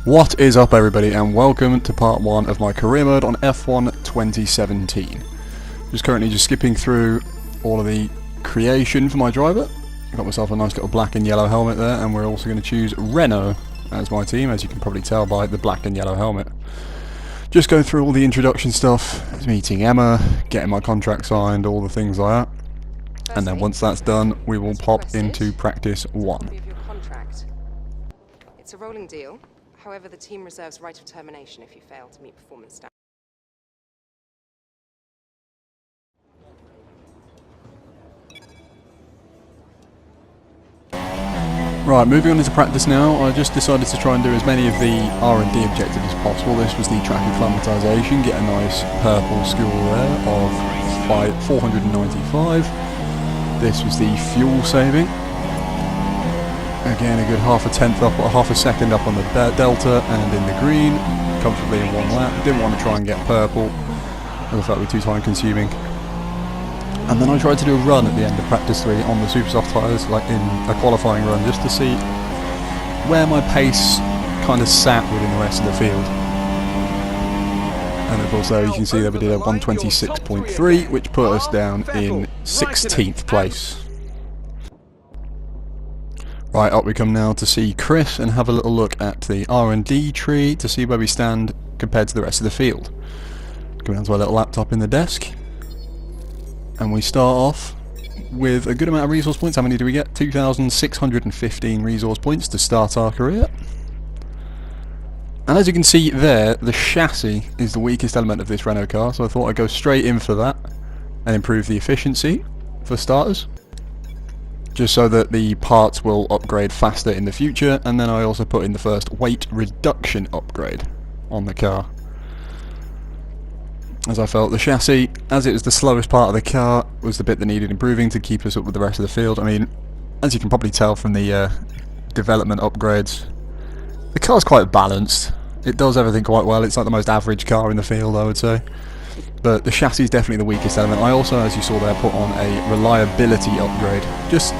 What is up, everybody, and welcome to part 1 of my career mode on F1 2017. Currently skipping through all of the creation for my driver. Got myself a nice little black and yellow helmet there, and we're also going to choose Renault as my team, as you can probably tell by the black and yellow helmet. Just going through all the introduction stuff, meeting Emma, getting my contract signed, all the things like that. And then once that's done, we will pop into practice 1. It's a rolling deal. However, the team reserves right of termination if you fail to meet performance standards. Right, moving on into practice now. I just decided to try and do as many of the R&D objectives as possible. This was the track acclimatisation, get a nice purple score there of 495. This was the fuel saving. Again, a good half a second up on the delta and in the green, comfortably in 1 lap. Didn't want to try and get purple, as I felt it would be too time consuming. And then I tried to do a run at the end of practice 3 on the super soft tyres, like in a qualifying run, just to see where my pace kind of sat within the rest of the field. And of course there you can see that we did a 126.3, which put us down in 16th place. Right, up we come now to see Chris and have a little look at the R&D tree to see where we stand compared to the rest of the field. Go down to our little laptop in the desk, and we start off with a good amount of resource points. How many do we get? 2,615 resource points to start our career. And as you can see there, the chassis is the weakest element of this Renault car, so I thought I'd go straight in for that and improve the efficiency for starters, just so that the parts will upgrade faster in the future. And then I also put in the first weight reduction upgrade on the car, as I felt the chassis, as it was the slowest part of the car, was the bit that needed improving to keep us up with the rest of the field. I mean, as you can probably tell from the development upgrades, the car's quite balanced. It does everything quite well. It's like the most average car in the field, I would say. But the chassis is definitely the weakest element. I also, as you saw there, put on a reliability upgrade, just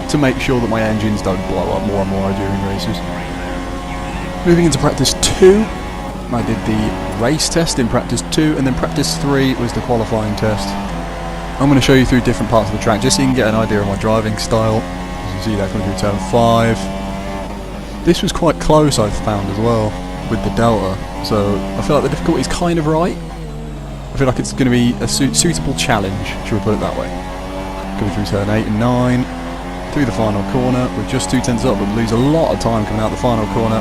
to make sure that my engines don't blow up more and more during races. Moving into practice 2, I did the race test in practice 2, and then practice 3 was the qualifying test. I'm going to show you through different parts of the track, just so you can get an idea of my driving style. As you see there, coming through turn 5. This was quite close, I've found, as well, with the delta, so I feel like the difficulty is kind of right. I feel like it's going to be a suitable challenge, should we put it that way. Going through turn 8 and 9, through the final corner, we're just 2/10 up, but lose a lot of time coming out the final corner,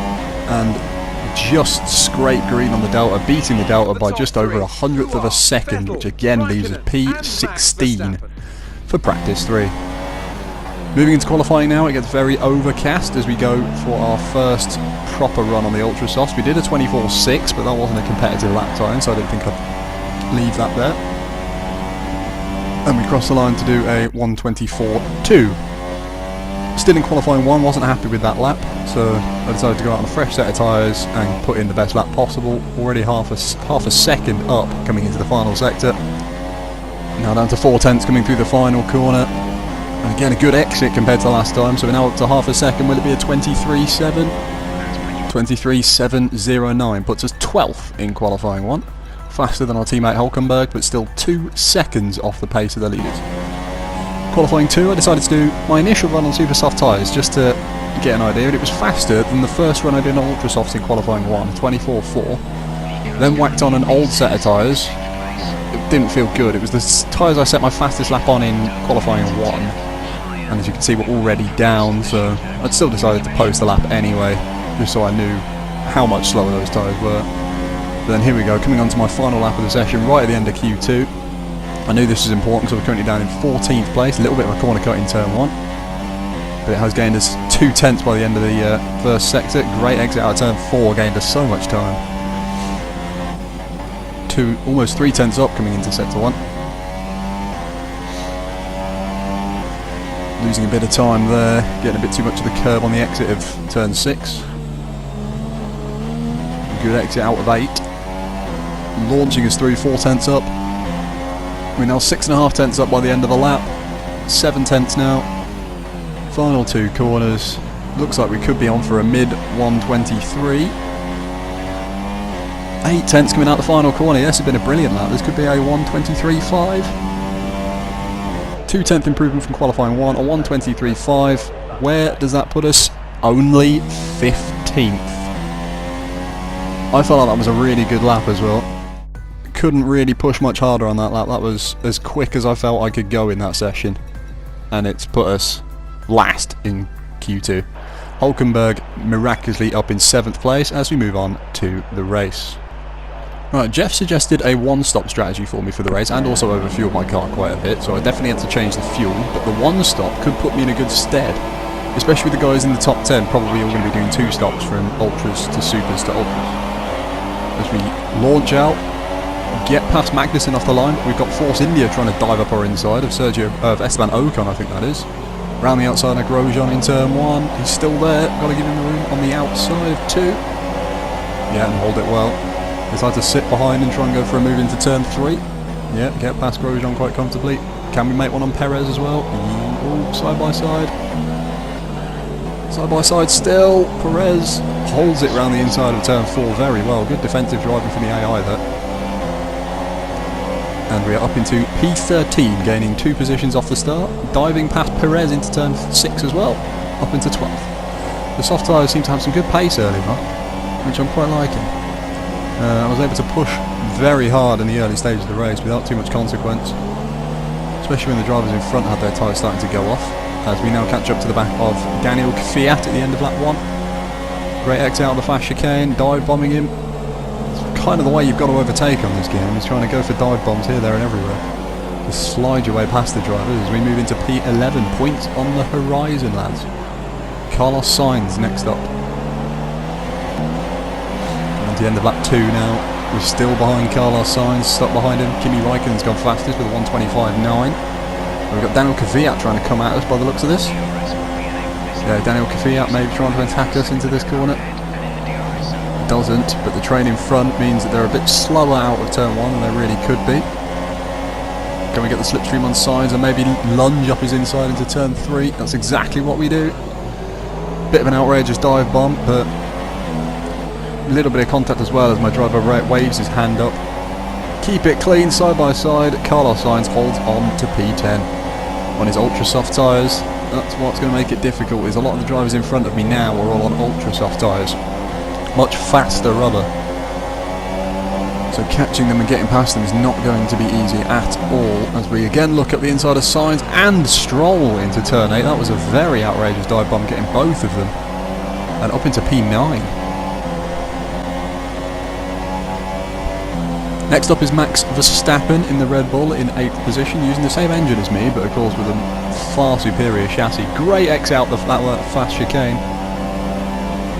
and just scrape green on the delta, beating the delta by just over 100th of a second, which again leaves us P16 for practice 3. Moving into qualifying now, it gets very overcast as we go for our first proper run on the Ultra Softs. We did a 24.6, but that wasn't a competitive lap time, so I don't think I'd leave that there. And we crossed the line to do a 124.2. Still in qualifying 1, wasn't happy with that lap, so I decided to go out on a fresh set of tyres and put in the best lap possible. Already half a second up coming into the final sector. Now down to 4/10 coming through the final corner. And again, a good exit compared to last time, so we're now up to half a second. Will it be a 23.7? 23.709 puts us 12th in qualifying 1. Faster than our teammate Hulkenberg, but still 2 seconds off the pace of the leaders. Qualifying 2, I decided to do my initial run on super soft tyres just to get an idea, and it was faster than the first run I did on Ultra Softs in qualifying 1, 24.4. Then whacked on an old set of tyres. It didn't feel good. It was the tyres I set my fastest lap on in qualifying 1. And as you can see, we're already down, so I'd still decided to post the lap anyway, just so I knew how much slower those tyres were. But then here we go, coming on to my final lap of the session, right at the end of Q2. I knew this was important, so we're currently down in 14th place, a little bit of a corner cut in turn 1. But it has gained us 2/10 by the end of the first sector. Great exit out of turn 4, gained us so much time. Almost 3/10 up coming into sector 1. Losing a bit of time there, getting a bit too much of the curb on the exit of turn 6. Good exit out of 8. Launching us through 4/10 up. We're now 6.5 up by the end of the lap. 7/10 now. Final 2 corners. Looks like we could be on for a mid 123. 8 tenths coming out the final corner. This has been a brilliant lap. This could be a 123.5. 2 tenth improvement from qualifying 1, a 123.5. Where does that put us? Only 15th. I felt like that was a really good lap as well. Couldn't really push much harder on that lap. That was as quick as I felt I could go in that session. And it's put us last in Q2. Hulkenberg miraculously up in 7th place as we move on to the race. Right, Jeff suggested a one-stop strategy for me for the race and also overfueled my car quite a bit, so I definitely had to change the fuel, but the one-stop could put me in a good stead, especially with the guys in the top 10 probably all going to be doing 2 stops from Ultras to Supers to Ultras. As we launch out, get past Magnussen off the line, but we've got Force India trying to dive up our inside of Esteban Ocon, I think that is. Round the outside of Grosjean in turn 1, he's still there, got to give him the room on the outside of 2. Yeah, and hold it well. Decide to sit behind and try and go for a move into turn 3. Yeah, get past Grosjean quite comfortably. Can we make one on Perez as well? Oh, side by side. Side by side still. Perez holds it round the inside of turn 4 very well. Good defensive driving from the AI there. And we are up into P13, gaining 2 positions off the start. Diving past Perez into turn 6 as well. Up into 12th. The soft tyres seem to have some good pace early on, which I'm quite liking. I was able to push very hard in the early stages of the race without too much consequence, especially when the drivers in front had their tyres starting to go off, as we now catch up to the back of Daniel Kvyat at the end of lap 1. Great exit out of the fast chicane, dive bombing him. It's kind of the way you've got to overtake on this game, is trying to go for dive bombs here, there and everywhere. Just slide your way past the drivers as we move into P11, points on the horizon, lads. Carlos Sainz next up. At the end of lap 2 now, we're still behind Carlos Sainz, stuck behind him. Kimi Raikkonen's gone fastest with a 125.9. We've got Daniel Kvyat trying to come at us by the looks of this. Yeah, Daniel Kvyat maybe trying to attack us into this corner. Doesn't, but the train in front means that they're a bit slower out of turn 1 than they really could be. Can we get the slipstream on Sainz and maybe lunge up his inside into turn 3? That's exactly what we do. Bit of an outrageous dive bomb, but a little bit of contact as well as my driver waves his hand up. Keep it clean side by side. Carlos Sainz holds on to P10 on his ultra soft tyres. That's what's going to make it difficult, is a lot of the drivers in front of me now are all on ultra soft tyres. Much faster rubber. So catching them and getting past them is not going to be easy at all, as we again look at the inside of Sainz and Stroll into turn 8. That was a very outrageous dive bomb, getting both of them. And up into P9. Next up is Max Verstappen in the Red Bull in 8th position, using the same engine as me, but of course with a far superior chassis. Great X out that fast chicane.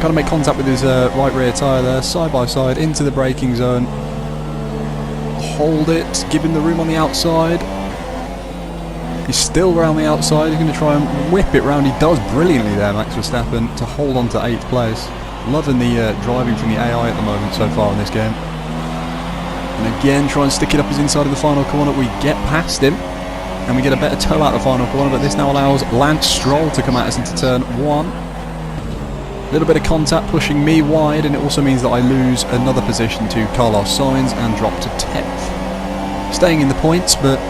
Kind of make contact with his right rear tyre there, side by side, into the braking zone. Hold it, give him the room on the outside. He's still around the outside, he's going to try and whip it round. He does brilliantly there, Max Verstappen, to hold on to 8th place. Loving the driving from the AI at the moment so far in this game. And again, try and stick it up his inside of the final corner. We get past him, and we get a better toe out of the final corner, but this now allows Lance Stroll to come at us into turn 1. A little bit of contact pushing me wide, and it also means that I lose another position to Carlos Sainz and drop to 10th. Staying in the points, but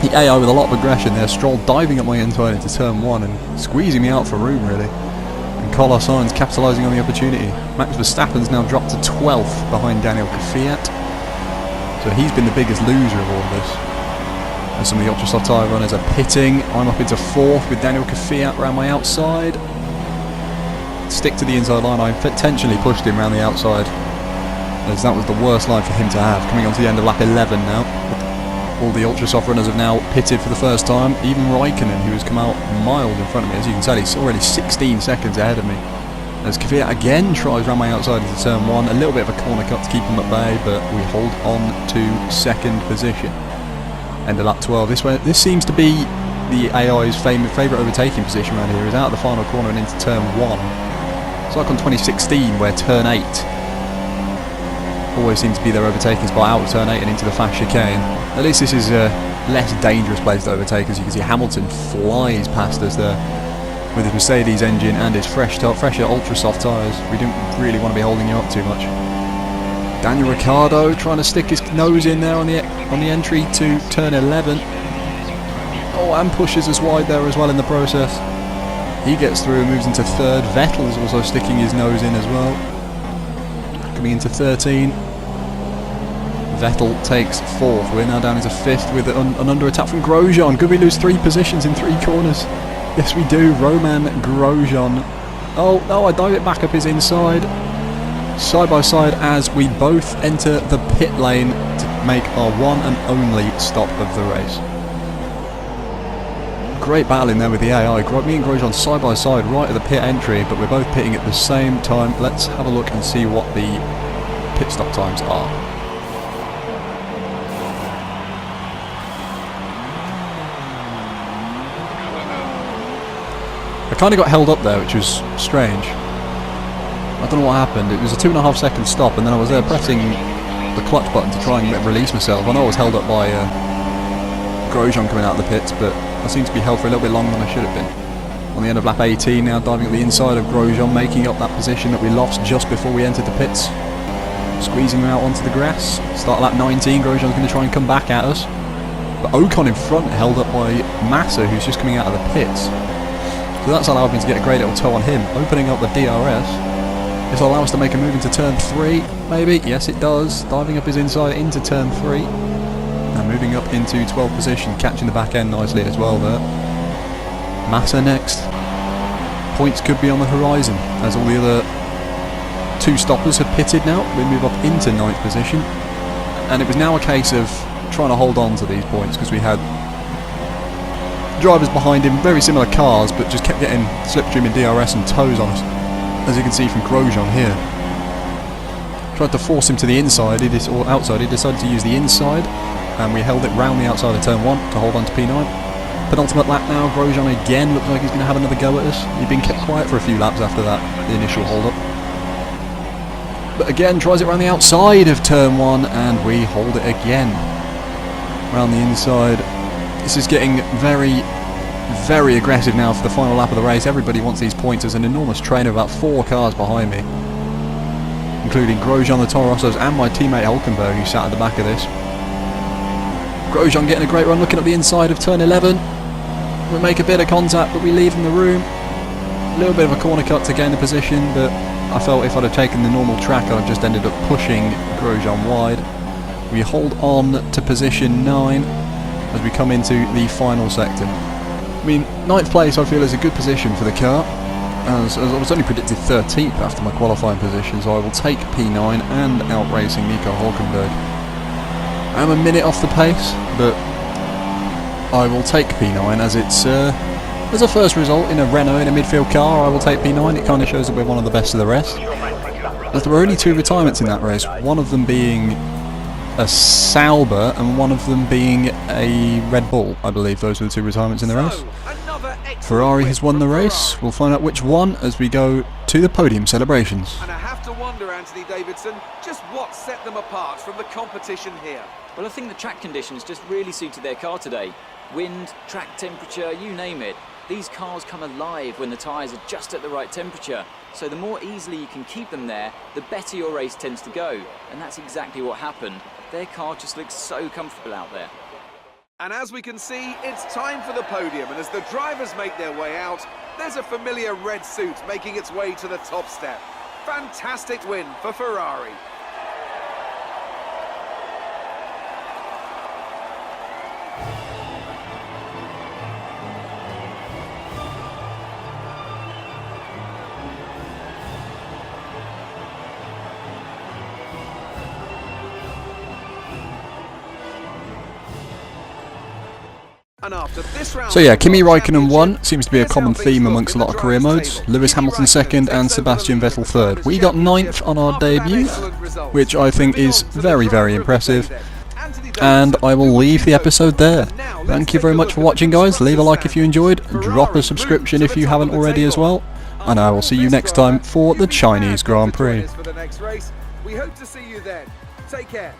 the AI with a lot of aggression there. Stroll diving up my inside into turn 1 and squeezing me out for room, really. And Carlos Sainz capitalising on the opportunity. Max Verstappen's now dropped to 12th behind Daniel Kvyat. So he's been the biggest loser of all of this. As some of the ultra soft tyre runners are pitting, I'm up into 4th with Daniel Kvyat around my outside. Stick to the inside line. I intentionally pushed him around the outside, as that was the worst line for him to have. Coming on to the end of lap 11 now. All the ultra soft runners have now pitted for the first time. Even Raikkonen, who has come out miles in front of me. As you can tell, he's already 16 seconds ahead of me. As Kvyat again tries round my outside into turn 1, a little bit of a corner cut to keep him at bay, but we hold on to 2nd position. End of lap 12. This seems to be the AI's favourite overtaking position around here, is out of the final corner and into turn 1. It's like on 2016 where turn 8 always seems to be their overtaking spot, out of turn 8 and into the fast chicane. At least this is a less dangerous place to overtake, as you can see Hamilton flies past us there. with his Mercedes engine and his fresher ultra soft tyres. We don't really want to be holding you up too much. Daniel Ricciardo trying to stick his nose in there on the entry to turn 11. Oh, and pushes us wide there as well in the process. He gets through and moves into third. Vettel's also sticking his nose in as well. Coming into 13. Vettel takes fourth. We're now down into fifth with an under attack from Grosjean. Could we lose 3 positions in 3 corners? Yes, we do. Roman Grosjean. Oh, no, I dive it back up his inside. Side by side as we both enter the pit lane to make our one and only stop of the race. Great battle in there with the AI. Me and Grosjean side by side right at the pit entry, but we're both pitting at the same time. Let's have a look and see what the pit stop times are. I kind of got held up there, which was strange. I don't know what happened. It was a 2.5 second stop, and then I was there pressing the clutch button to try and release myself. I know I was held up by Grosjean coming out of the pits, but I seem to be held for a little bit longer than I should have been. On the end of lap 18 now, diving at the inside of Grosjean, making up that position that we lost just before we entered the pits. Squeezing him out onto the grass. Start lap 19, Grosjean's going to try and come back at us. But Ocon in front, held up by Massa, who's just coming out of the pits. So that's allowed me to get a great little toe on him, opening up the DRS. This will allow us to make a move into turn 3, maybe. Yes, it does. Diving up his inside into turn 3. And moving up into 12th position, catching the back end nicely as well there. Massa next. Points could be on the horizon, as all the other 2 stoppers have pitted now. We move up into 9th position. And it was now a case of trying to hold on to these points, because we had drivers behind him, very similar cars, but just kept getting slipstream and DRS and toes on us. As you can see from Grosjean here. Tried to force him to the inside, or outside. He decided to use the inside, and we held it round the outside of turn 1 to hold on to P9. Penultimate lap now, Grosjean again looks like he's going to have another go at us. He'd been kept quiet for a few laps after that, the initial hold-up. But again, tries it around the outside of turn 1, and we hold it again. Round the inside. This is getting very, very aggressive now for the final lap of the race. Everybody wants these points. There's an enormous train of about 4 cars behind me, including Grosjean, the Toro Rossos, and my teammate Hulkenberg, who sat at the back of this. Grosjean getting a great run, looking at the inside of turn 11. We make a bit of contact, but we leave him the room. A little bit of a corner cut to gain the position, but I felt if I'd have taken the normal track, I'd have just ended up pushing Grosjean wide. We hold on to position 9 as we come into the final sector. I mean, 9th place I feel is a good position for the car, as I was only predicted 13th after my qualifying position, so I will take P9 and outracing Nico Hulkenberg. I'm a minute off the pace, but I will take P9 as it's as a first result in a Renault in a midfield car. I will take P9. It kind of shows that we're one of the best of the rest. But there were only 2 retirements in that race, one of them being a Sauber and one of them being a Red Bull. I believe those were the 2 retirements in the race. Ferrari has won the race. We'll find out which one as we go to the podium celebrations. And I have to wonder, Anthony Davidson, just what set them apart from the competition here. Well, I think the track conditions just really suited their car today. Wind, track temperature, you name it. These cars come alive when the tyres are just at the right temperature. So the more easily you can keep them there, the better your race tends to go. And that's exactly what happened. Their car just looks so comfortable out there. And as we can see, it's time for the podium. And as the drivers make their way out, there's a familiar red suit making its way to the top step. Fantastic win for Ferrari. So yeah, Kimi Raikkonen won, seems to be a common theme amongst a lot of career modes. Lewis Hamilton second and Sebastian Vettel third. We got 9th on our debut, which I think is very, very impressive. And I will leave the episode there. Thank you very much for watching, guys. Leave a like if you enjoyed, drop a subscription if you haven't already as well, and I will see you next time for the Chinese Grand Prix. We hope to see you then. Take care.